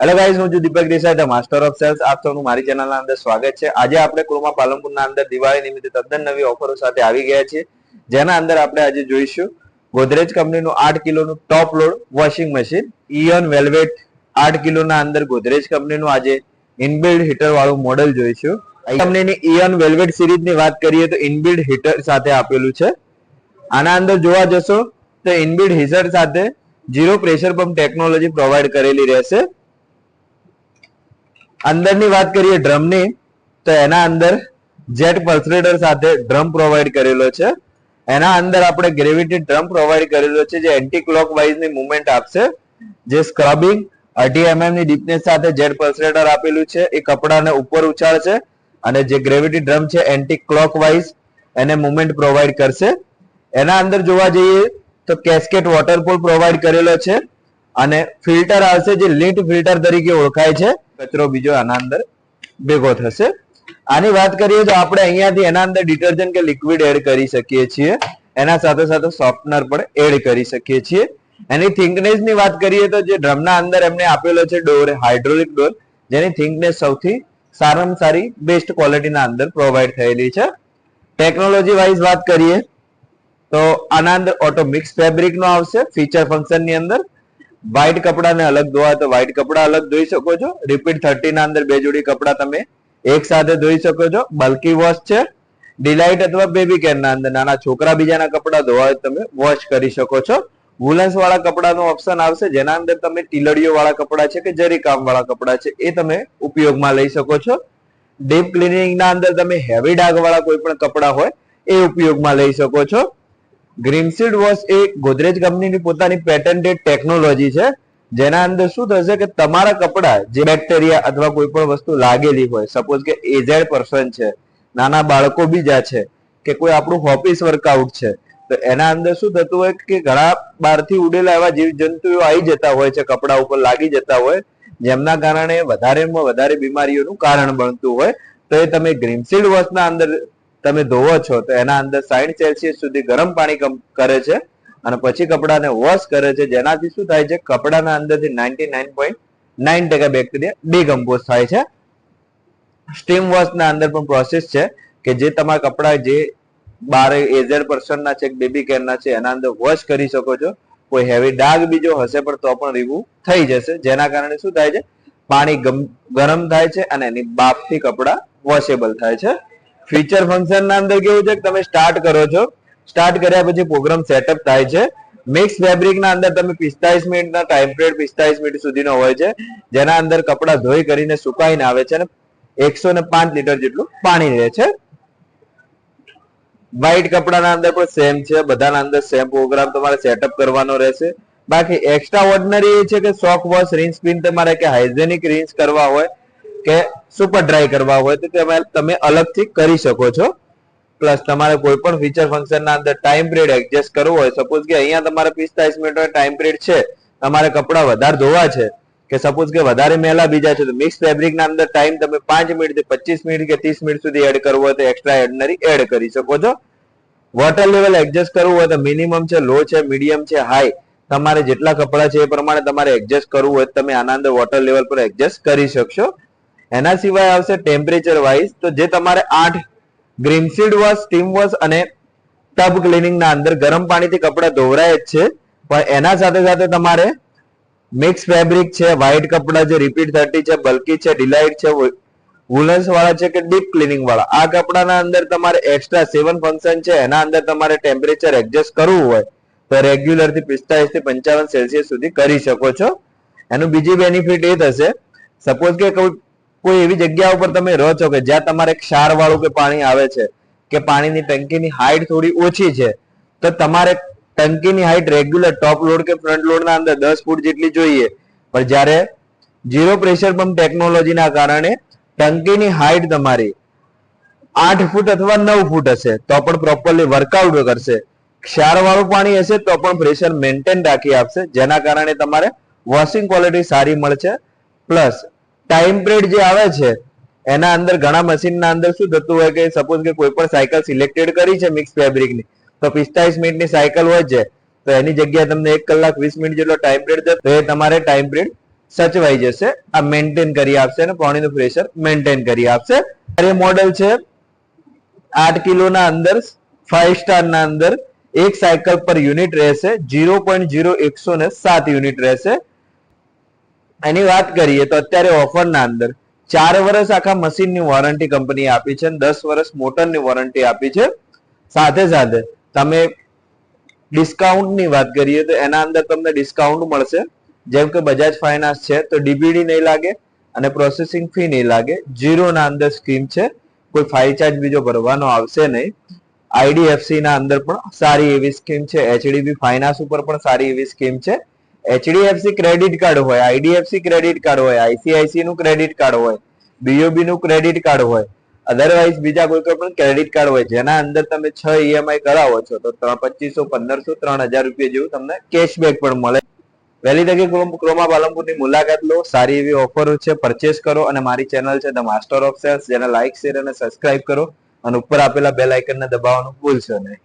Hello guys, હું છું Deepak Desai, the master of sales. આપ સૌનું મારી ચેનલના અંદર સ્વાગત છે. આજે આપણે ક્રોમા પાલનપુરના અંદર દિવાળી નિમિત્તે તદ્દન નવી ઓફરો સાથે આવી ગયા છીએ, જેના અંદર આપણે આજે જોઈશું ગોદરેજ કંપનીનું 8 કિલોનું ટોપ લોડ વોશિંગ મશીન ઇયોન વેલ્વેટ 8 કિલોના અંદર ગોદરેજ કંપનીનું આજે ઇનબિલ્ડ હીટર વાળું મોડેલ જોઈશું. કંપનીની ઇયોન વેલ્વેટ સિરીઝની વાત કરીએ તો ઇનબિલ્ડ હીટર સાથે આપેલું છે. આના અંદર જોવા જશો તો ઇનબિલ્ડ હીટર સાથે 0 પ્રેશર પંપ ટેકનોલોજી પ્રોવાઈડ કરેલી રહેશે. અંદરની વાત કરીએ ડ્રમની તો એના અંદર જેટ પલ્સરેટર સાથે ડ્રમ પ્રોવાઈડ કરેલો છે. એના અંદર આપણે ગ્રેવિટી ડ્રમ પ્રોવાઈડ કરેલો છે, જે એન્ટી ક્લોક વાઇઝ ની મુવમેન્ટ આપશે, જે સ્ક્રબિંગ 18 mm ની ડીપનેસ સાથે જેટ પલ્સરેટર આપેલું છે. એ કપડાને ઉપર ઉછાળશે અને જે ગ્રેવિટી ડ્રમ છે એન્ટી ક્લોક વાઇઝ એને મુવમેન્ટ પ્રોવાઈડ કરશે. એના અંદર જોવા જઈએ તો કેસ્કેટ વોટરપૂલ પ્રોવાઈડ કરેલો છે અને ફિલ્ટર આવશે, જે લીટ ફિલ્ટર તરીકે ઓળખાય છે. કચરો બીજો આના અંદર ભેગો થશે. આની વાત કરીએ તો આપણે અહીંયાથી એના અંદર ડિટર્જન્ટ કે લિક્વિડ એડ કરી શકીએ છીએ. એના સાથે સાથે સોફ્ટનર પણ એડ કરી શકીએ છીએ. એની થિકનેસ ની વાત કરીએ તો જે ડ્રમના અંદર એમને આપેલો છે ડોર, હાઇડ્રોલિક ડોર, જેની થિકનેસ સૌથી સારામાં સારી બેસ્ટ ક્વોલિટીના અંદર પ્રોવાઈડ થયેલી છે. ટેકનોલોજી વાઇઝ વાત કરીએ તો આના અંદર ઓટો મિક્સ ફેબ્રિક નો આવશે. ફીચર ફંક્શન ની અંદર વ્હાઈટ કપડાને અલગ ધોવા તો વ્હાઈટ કપડા અલગ ધોઈ શકો છો. રિપીટ 30 ના અંદર 2 જોડી કપડા તમે એક સાથે ધોઈ શકો છો. બલ્કી વોશ છે. ડિલાઇટ અથવા બેબી કેર ના અંદર નાના છોકરા બીજાના કપડા ધોવા તમે વોશ કરી શકો છો. વુલન્સ વાળા કપડાનો ઓપ્શન આવશે, જેના અંદર તમે ટીલડીઓ વાળા કપડા છે કે જરી કામ વાળા કપડા છે એ તમે ઉપયોગમાં લઈ શકો છો. ડીપ ક્લિનિંગ ના અંદર તમે હેવી ડાઘ વાળા કોઈ પણ કપડા હોય એ ઉપયોગમાં લઈ શકો છો. ગ્રીનસીડ વોશ એ ગોદરેજ કંપનીની પોતાની પેટન્ટેડ ટેકનોલોજી છે, જેના અંદર શું થશે કે તમારા કપડા જે બેક્ટેરિયા અથવા કોઈ પણ વસ્તુ લાગેલી હોય, સપોઝ કે એઝેડ પર્સન છે, નાના બાળકો બીજા છે, કે કોઈ આપણું ઓફિસ વર્કઆઉટ છે, તો એના અંદર શું થતું હોય કે ઘણા બહારથી ઉડેલા એવા જીવજંતુઓ આવી જતા હોય છે, કપડા ઉપર લાગી જતા હોય, જેમના કારણે વધારેમાં વધારે બીમારીઓનું કારણ બનતું હોય. તો એ તમે ગ્રીનસીડ વોશના અંદર તમે ધોવો છો તો એના અંદર 60 સેલ્સિયસ સુધી ગરમ પાણી કરે છે અને પછી કપડાને વોશ કરે છે, જેનાથી શું થાય છે, કપડાના અંદરથી 99.9% બેક્ટેરિયા ડીકમ્પોઝ થાય છે. સ્ટીમ વોશના અંદર પણ પ્રોસેસ છે કે જે તમારા કપડા જે બાર એઝેડ પર્સનના છે, બેબી કેરના છે, એના અંદર વોશ કરી શકો છો. કોઈ હેવી ડાઘ બીજો હશે પણ તો પણ રિમૂવ થઈ જશે, જેના કારણે શું થાય છે, પાણી ગરમ થાય છે અને એની બાફથી કપડા વોશેબલ થાય છે. ફીચર ફંક્શન ના અંદર કેવું છે કે તમે સ્ટાર્ટ કરો છો, સ્ટાર્ટ કર્યા પછી પ્રોગ્રામ સેટઅપ થાય છે. મિક્સ ફેબ્રિક ના અંદર તમે 45 મિનિટના ટાઈમ પીરિયડ 45 મિનિટ સુધીનો હોય છે, જેના અંદર કપડા ધોઈ કરીને સુકાઈને આવે છે અને 105 લીટર જેટલું પાણી રહે છે. વ્હાઈટ કપડાના અંદર પણ સેમ છે, બધાના અંદર સેમ પ્રોગ્રામ તમારે સેટઅપ કરવાનો રહેશે. બાકી એક્સ્ટ્રા ઓર્ડિનરી એ છે કે સોક વોશ, રિન્સ સ્પિન તમારે કે હાઇજેનિક રિન્સ કરવા હોય કે સુપર ડ્રાય કરવા હોય તો તમે અલગથી કરી શકો છો. પ્લસ તમારે કોઈ પણ ફીચર ફંક્શન ના અંદર ટાઈમ પીરિયડ એડજસ્ટ કરવો હોય, સપોઝ કે અહીંયા તમારે 45 મિનિટનો ટાઈમ પીરિયડ છે, તમારે કપડા વધારે ધોવા છે કે સપોઝ કે વધારે મેલા બીજા છે, તો મિક્સ ફેબ્રિક ના અંદર ટાઈમ તમે 5 મિનિટ થી 25 મિનિટ કે 30 મિનિટ સુધી એડ કરવો હોય તો એક્સ્ટ્રા ઓર્ડિનરી એડ કરી શકો છો. વોટર લેવલ એડજસ્ટ કરવું હોય તો મિનિમમ છે, લો છે, મીડિયમ છે, હાઈ, તમારે જેટલા કપડા છે એ પ્રમાણે તમારે એડજસ્ટ કરવું હોય તમે આના અંદર વોટર લેવલ પર એડજસ્ટ કરી શકશો. એના સિવાય આવશે ટેમ્પરેચર વાઇઝ, તો જે તમારે 8 ગ્રીનસીડ વોશ, સ્ટીમ વોશ અને ટબ ક્લિનિંગ ના અંદર ગરમ પાણીથી કપડા ધોવરાય જ છે, પણ એના સાથે સાથે તમારે મિક્સ ફેબ્રિક છે, વ્હાઈટ કપડા છે, રિપીટ 30 છે, બલ્કી છે, ડિલાઇટ છે, વુલન્સ વાળા છે કે ડીપ ક્લિનિંગ વાળા, આ કપડાના અંદર તમારે એક્સ્ટ્રા 7 ફંક્શન છે, એના અંદર તમારે ટેમ્પરેચર એડજસ્ટ કરવું હોય તો રેગ્યુલર થી 45 થી 55 સેલ્સિયસ સુધી કરી શકો છો. એનું બીજી બેનિફિટ એ થશે, સપોઝ કે કોઈ એવી જગ્યા ઉપર તમે રહો છો કે જ્યાં તમારે ક્ષાર વાળું કે પાણી આવે છે, કે પાણીની ટંકીની હાઈટ થોડી ઓછી છે, તો તમારે ટંકીની હાઈટ રેગ્યુલર ટોપ લોડ કે ફ્રન્ટ લોડ ના અંદર 10 ફૂટ જેટલી જોઈએ, પણ જ્યારે 0 પ્રેશર પંપ ટેકનોલોજીના કારણે ટંકીની હાઈટ તમારી 8 ફૂટ અથવા 9 ફૂટ હશે તો પણ પ્રોપરલી વર્કઆઉટ કરશે. ક્ષાર વાળું પાણી હશે તો પણ પ્રેશર મેન્ટેન રાખી આપશે, જેના કારણે તમારે વોશિંગ ક્વોલિટી સારી મળશે. પ્લસ ટાઈમ પીરિયડ જે આવે છે એના અંદર ઘણા મશીનના અંદર શું થતું હોય કે સપોઝ કે કોઈ પણ સાયકલ સિલેક્ટેડ કરી છે મિક્સ ફેબ્રિકની, તો 45 મિનિટની સાયકલ હોય છે, તો એની જગ્યાએ તમને 1 કલાક 20 મિનિટ જેટલો ટાઈમ પીરિયડ છે, તો એ તમારે ટાઈમ પીરિયડ સચવાઈ જશે. આ મેન્ટેન કરી આપશે અને પાણીનું પ્રેશર મેન્ટેન કરી આપશે. એ મોડેલ છે 8 કિલોના અંદર 5 સ્ટારના અંદર એક સાયકલ પર યુનિટ રહેશે 0.0107 યુનિટ રહેશે. એની વાત કરીએ તો અત્યારે ઓફરના અંદર 4 વર્ષ આખા મશીનની વોરંટી કંપની આપી છે અને 10 વર્ષ મોટરની વોરંટી આપી છે. સાથે સાથે તમે ડિસ્કાઉન્ટની વાત કરીએ તો એના અંદર તમને ડિસ્કાઉન્ટ મળશે. જેમ કે બજાજ ફાઇનાન્સ છે તો ડીબીડી નહીં લાગે અને પ્રોસેસિંગ ફી નહીં લાગે. 0 ના અંદર સ્કીમ છે, કોઈ ફાઇલ ચાર્જ બીજો ભરવાનો આવશે નહીં. આઈડીએફસી ના અંદર પણ સારી એવી સ્કીમ છે. એચડીબી ફાઇનાન્સ ઉપર પણ સારી એવી સ્કીમ છે. એચડીએફસી ક્રેડિટ કાર્ડ હોય, આઈડીએફસી ક્રેડિટ કાર્ડ હોય, આઈસીઆઈસી નું ક્રેડિટ કાર્ડ હોય, બીઓબી નું ક્રેડિટ કાર્ડ હોય, અધરવાઇઝ બીજા કોઈ પણ ક્રેડિટ કાર્ડ હોય જેના અંદર તમે 6 ઈએમઆઈ કરાવો છો તો 2500, 1500, 3000 રૂપિયા જેવું તમને કેશબેક પણ મળે. વહેલી તકે ક્રોમા પાલનપુરની મુલાકાત લો. સારી એવી ઓફરો છે, પરચેસ કરો. અને મારી ચેનલ છે ધ માસ્ટર ઓફ સેલ્સ, જેને લાઈક, શેર અને સબસ્ક્રાઇબ કરો અને ઉપર આપેલા બેલ આઇકનને દબાવવાનું ભૂલશો નહીં.